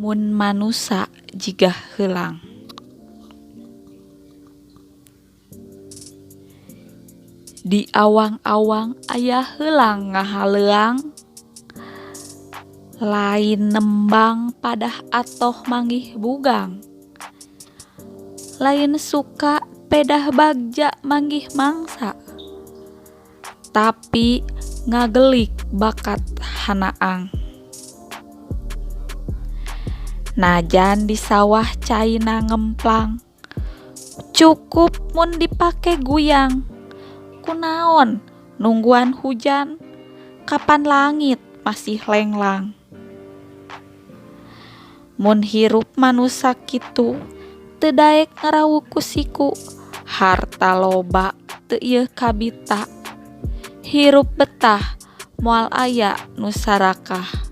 Mun manusa jigah heulang. Di awang-awang aya heulang ngahaleuang, lain nembang padah atoh manggih bugang, lain suka pedah bagja manggih mangsa, tapi ngagelik bakat hanaang. Najan di sawah caina ngemplang, cukup mun dipake guyang. Kunaon nungguan hujan, kapan langit masih lenglang. Mun hirup manusa kitu, teu daek ngarawu ku siku, harta loba teu ieu kabita. Hirup betah moal aya nu sarakah.